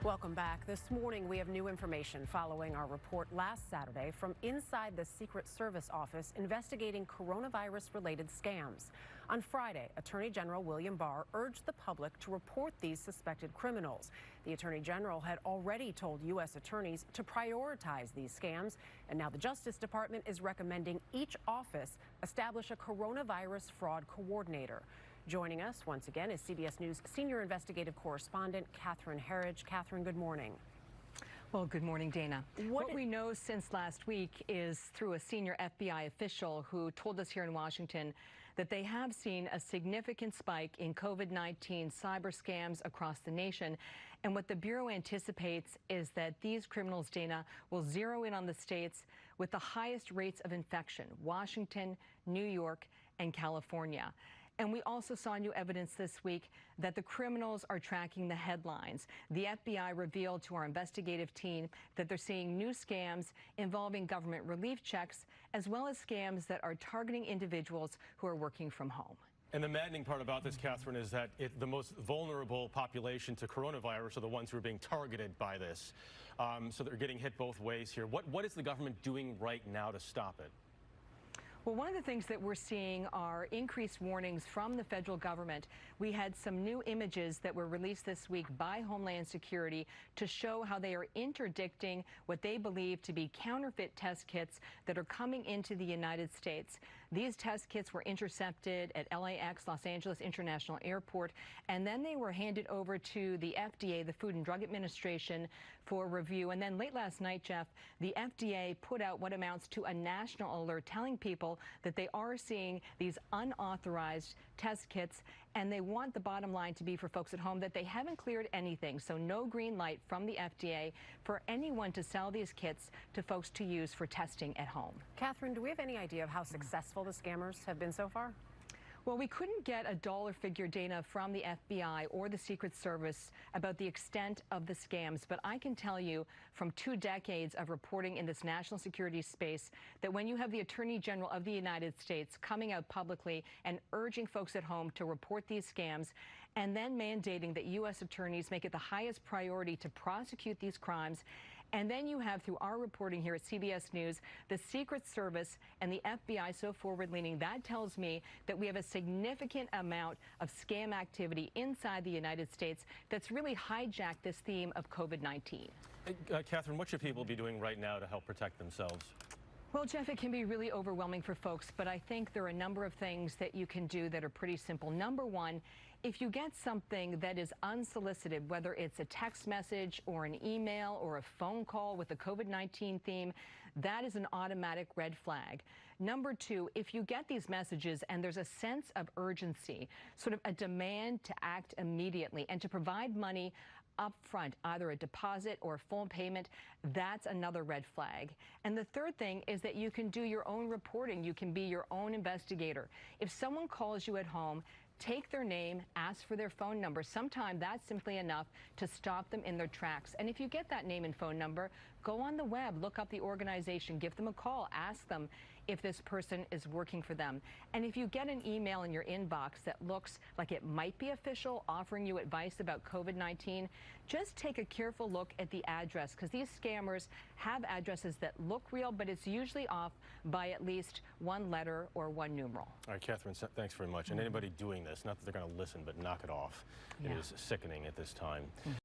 Welcome back. This morning, we have new information following our report last Saturday from inside the Secret Service office investigating coronavirus-related scams. On Friday, Attorney General William Barr urged the public to report these suspected criminals. The Attorney General had already told U.S. attorneys to prioritize these scams, and now the Justice Department is recommending each office establish a coronavirus fraud coordinator. Joining us once again is CBS News senior investigative correspondent Catherine Herridge. Catherine, good morning. Well, good morning, Dana. What we know since last week is through a senior FBI official who told us here in Washington that they have seen a significant spike in COVID-19 cyber scams across the nation. And what the Bureau anticipates is that these criminals, Dana, will zero in on the states with the highest rates of infection: Washington, New York, and California. And we also saw new evidence this week that the criminals are tracking the headlines. The FBI revealed to our investigative team that they're seeing new scams involving government relief checks, as well as scams that are targeting individuals who are working from home. And the maddening part about this, Catherine, is that the most vulnerable population to coronavirus are the ones who are being targeted by this. So they're getting hit both ways here. What is the government doing right now to stop it? Well, one of the things that we're seeing are increased warnings from the federal government. We had some new images that were released this week by Homeland Security to show how they are interdicting what they believe to be counterfeit test kits that are coming into the United States. These test kits were intercepted at LAX, Los Angeles International Airport, and then they were handed over to the FDA, the Food and Drug Administration, for review. And then late last night, Jeff, the FDA put out what amounts to a national alert telling people that they are seeing these unauthorized test kits, and they want the bottom line to be for folks at home that they haven't cleared anything. So no green light from the FDA for anyone to sell these kits to folks to use for testing at home. Catherine, do we have any idea of how successful the scammers have been so far? Well, we couldn't get a dollar figure, Dana, from the FBI or the Secret Service about the extent of the scams, but I can tell you from 2 decades of reporting in this national security space that when you have the Attorney General of the United States coming out publicly and urging folks at home to report these scams, and then mandating that U.S. attorneys make it the highest priority to prosecute these crimes, and then you have, through our reporting here at CBS News, the Secret Service and the FBI so forward-leaning, that tells me that we have a significant amount of scam activity inside the United States that's really hijacked this theme of COVID-19. Catherine, what should people be doing right now to help protect themselves? Well, Jeff, it can be really overwhelming for folks, but I think there are a number of things that you can do that are pretty simple. Number one, if you get something that is unsolicited, whether it's a text message or an email or a phone call with a COVID-19 theme, that is an automatic red flag. Number two, if you get these messages and there's a sense of urgency, sort of a demand to act immediately and to provide money up front, either a deposit or a full payment, that's another red flag. And the third thing is that you can do your own reporting. You can be your own investigator. If someone calls you at home, take their name, ask for their phone number. Sometimes that's simply enough to stop them in their tracks. And if you get that name and phone number, go on the web, look up the organization, give them a call, ask them if this person is working for them. And if you get an email in your inbox that looks like it might be official, offering you advice about COVID-19, just take a careful look at the address, because these scammers have addresses that look real, but it's usually off by at least one letter or one numeral. All right, Catherine, thanks very much. And anybody doing this, not that they're going to listen, but knock it off. Yeah. It is sickening at this time.